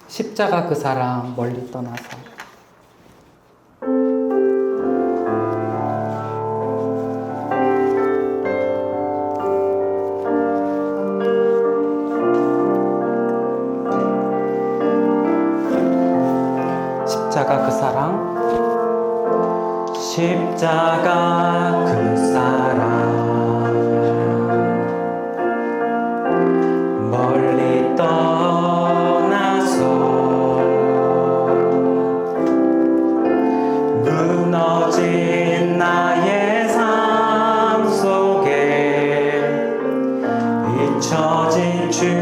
십자가 그 사랑 멀리 떠나서 십자가 그 사랑 십자가 그 사랑 멀리 떠나서 무너진 나의 삶 속에 잊혀진 주네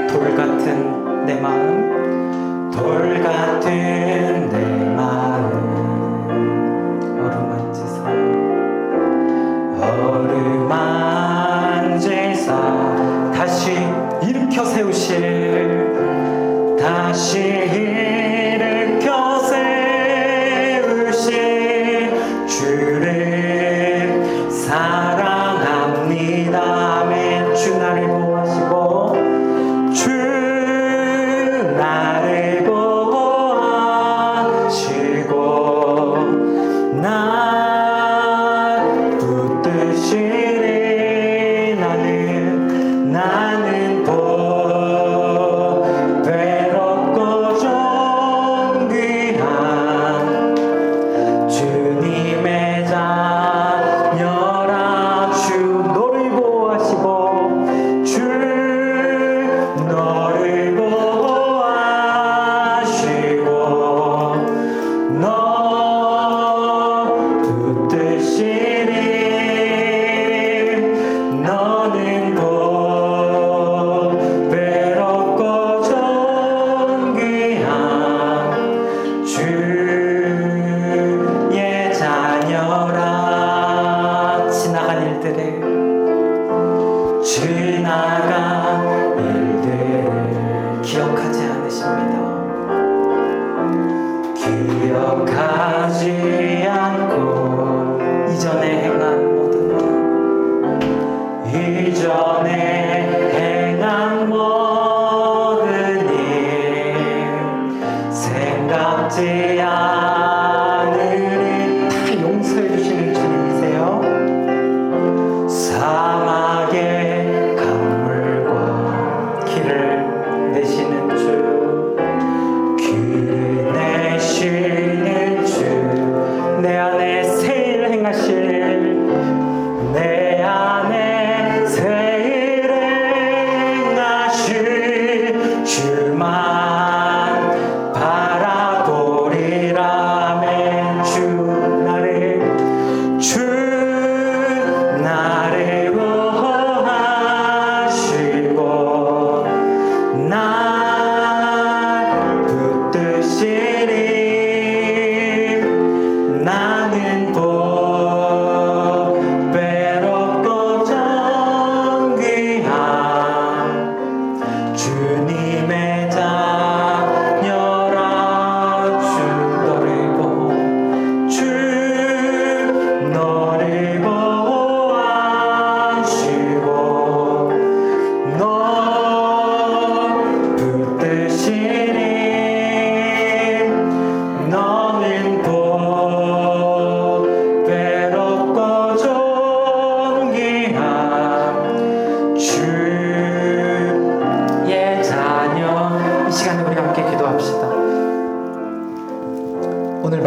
돌 같은 내 마음 돌 같은 내 마음 어루만지사 다시 일으켜 세우실 다시 일으켜 세우실 주를 사랑합니다. 아멘. 주 나를 보호하시고 주 나를 보호하시고 나 붙드시리 나는 외롭고 존귀한 주님의 자녀라. 주 너를 보호하시고 주 너를 보호하시고 너 붙드시리 너는 외롭고 존귀한 주의 자녀라. 지나간 일들을 기억하지 않으십니다. 기억하지 않고 이전에 행한 모든 일 생각지 않으리. 다 용서해 주시는 주님이세요. 사막의 강물과 길을 내시는 주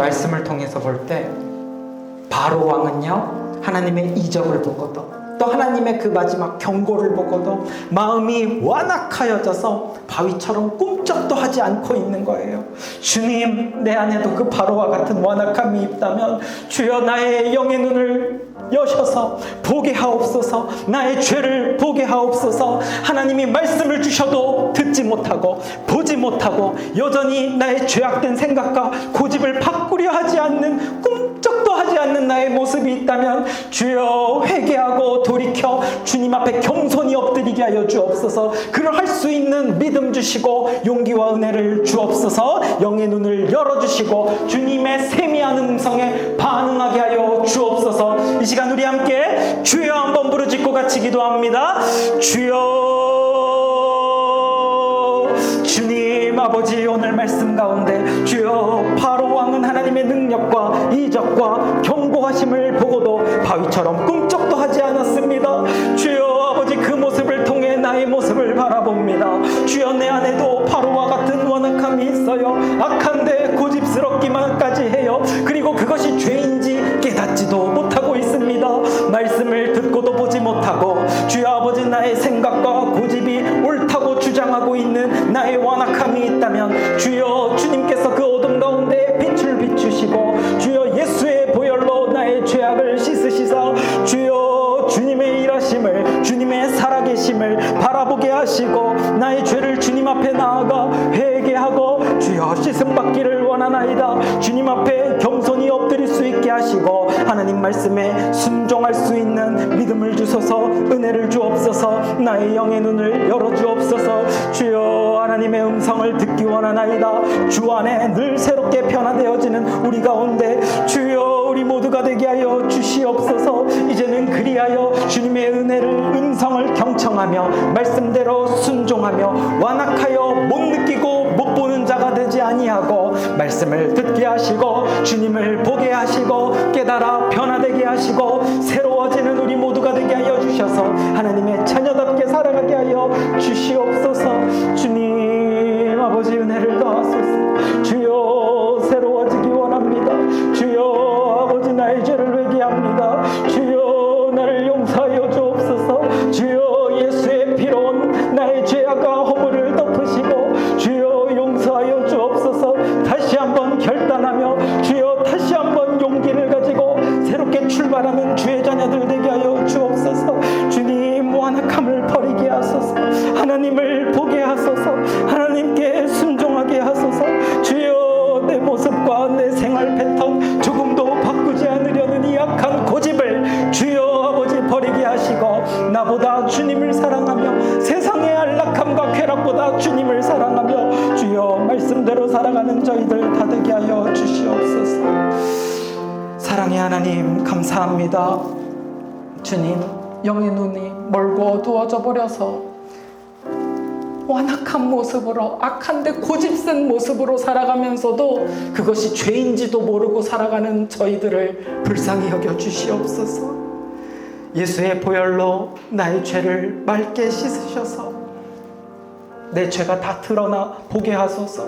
말씀을 통해서 볼 때 바로 왕은요 하나님의 이적을 보고도 또 하나님의 그 마지막 경고를 보고도 마음이 완악하여져서 바위처럼 꿈쩍도 하지 않고 있는 거예요. 주님, 내 안에도 그 바로와 같은 완악함이 있다면 주여 나의 영의 눈을 여셔서 보게 하옵소서. 나의 죄를 보게 하옵소서. 하나님이 말씀을 주셔도 듣지 못하고 보지 못하고 여전히 나의 죄악된 생각과 고집을 바꾸려 하지 않는 꿈쩍도 하지 않는 나의 모습이 있다면 주여 회개하고 돌이켜 주님 앞에 겸손히 엎드리게 하여 주옵소서. 그럴 수 있는 믿음 주시고 용기와 은혜를 주옵소서. 영의 눈을 열어주시고 주님의 세미한 음성에 반응하게 하여 주옵소서. 이 시간 우리 함께 주여 한번 부르짖고 같이 기도합니다. 주여, 주님 아버지, 오늘 말씀 가운데 주여 바로 왕은 하나님의 능력과 이적과 경고하심을 보고도 바위처럼 꿈쩍도 하지 않았습니다. 주여 아버지, 그 모습을 통해 나의 모습을 바라봅니다. 주여 내 안에도 바로와 같은 완악함이 있어요. 악한데 고집스럽기만까지 해요. 그리고 그것이 죄인지 깨닫지도 못하고 있습니다. 말씀을 듣고도 보지 못하고 주여 아버지, 나의 생각과 고집이 옳다고 주장하고 있는 나의 완악함이 있다면 주여 주님께서 그 어둠 가운데 빛을 비추시고 주여 예수의 보혈로 나의 죄악을 씻으시사 주여 주님의 일하심을, 주님의 살아계심을 바라보게 하시고 나의 죄를 주님 앞에 나아가 회개하고 주여 씻음 받기를 원하나이다. 주님 앞에 겸손히 엎드릴 수 있게 하시고 하나님 말씀에 순종할 수 있는 믿음을 주소서. 은혜를 주옵소서. 나의 영의 눈을 열어 주옵소서. 주여 하나님의 음성을 듣기 원하나이다. 주 안에 늘 새롭게 변화되어지는 우리 가운데 주여 우리 모두가 되게 하여 주시옵소서. 이제는 그리하여 주님의 은혜를, 음성을 경청하며 말씀대로 순종하며 완악하여 못 느끼고 못 보는 자가 되지 아니하고 말씀을 듣게 하시고 주님을 보게 하시고 깨달아 변화되게 하시고 새로워지는 우리 모두가 되게 하여 주셔서 하나님의 자녀답게 살아가게 하여 주시옵소서. 주님 아버지, 은혜를 더하소서. 주여 새로워지기 원합니다. 주여 아버지, 나의 죄를 회개합니다. 주여 나를 용서하여 주옵소서. 주여 예수의 피로 나의 죄악과 허물을 덮으시고 주여 용서하여 주옵소서. 다시 한번 결단하며 주여 다시 한번 용기를 가지고 새롭게 출발하는 주의 자녀들 되게 하여 주옵소서. 주님 완악함을 버리게 하소서. 하나님을 보게 하소서. 하나님께 순종하게 하소서. 주여 내 모습과 내 생활 패턴 조금도 바꾸지 않으려는 이 악한 고집을 주여 아버지 버리게 하시고 나보다 주님을 사랑하며 세상의 안락함과 쾌락보다 주님을 사랑하며 주여 말씀대로 살아가는 저희들 다 되게 하여 주시옵소서. 사랑의 하나님 감사합니다. 주님, 영의 눈이 멀고 어두워져 버려서 완악한 모습으로, 악한데 고집센 모습으로 살아가면서도 그것이 죄인지도 모르고 살아가는 저희들을 불쌍히 여겨 주시옵소서. 예수의 보혈로 나의 죄를 맑게 씻으셔서 내 죄가 다 드러나 보게 하소서.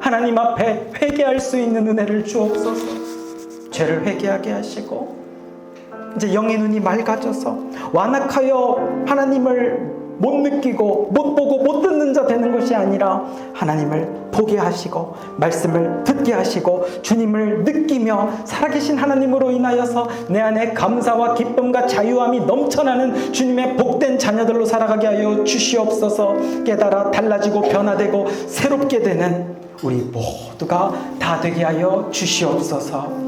하나님 앞에 회개할 수 있는 은혜를 주옵소서. 죄를 회개하게 하시고 이제 영의 눈이 맑아져서 완악하여 하나님을 못 느끼고 못 보고 못 듣는 자 되는 것이 아니라 하나님을 보게 하시고 말씀을 듣게 하시고 주님을 느끼며 살아계신 하나님으로 인하여서 내 안에 감사와 기쁨과 자유함이 넘쳐나는 주님의 복된 자녀들로 살아가게 하여 주시옵소서. 깨달아 달라지고 변화되고 새롭게 되는 우리 모두가 다 되게 하여 주시옵소서.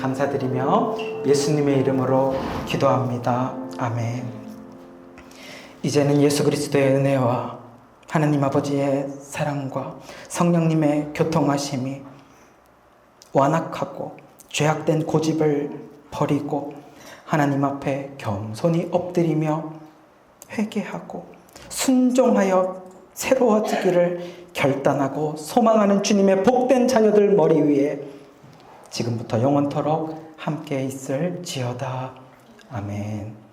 감사드리며 예수님의 이름으로 기도합니다. 아멘. 이제는 예수 그리스도의 은혜와 하나님 아버지의 사랑과 성령님의 교통하심이 완악하고 죄악된 고집을 버리고 하나님 앞에 겸손히 엎드리며 회개하고 순종하여 새로워지기를 결단하고 소망하는 주님의 복된 자녀들 머리 위에 지금부터 영원토록 함께 있을지어다. 아멘.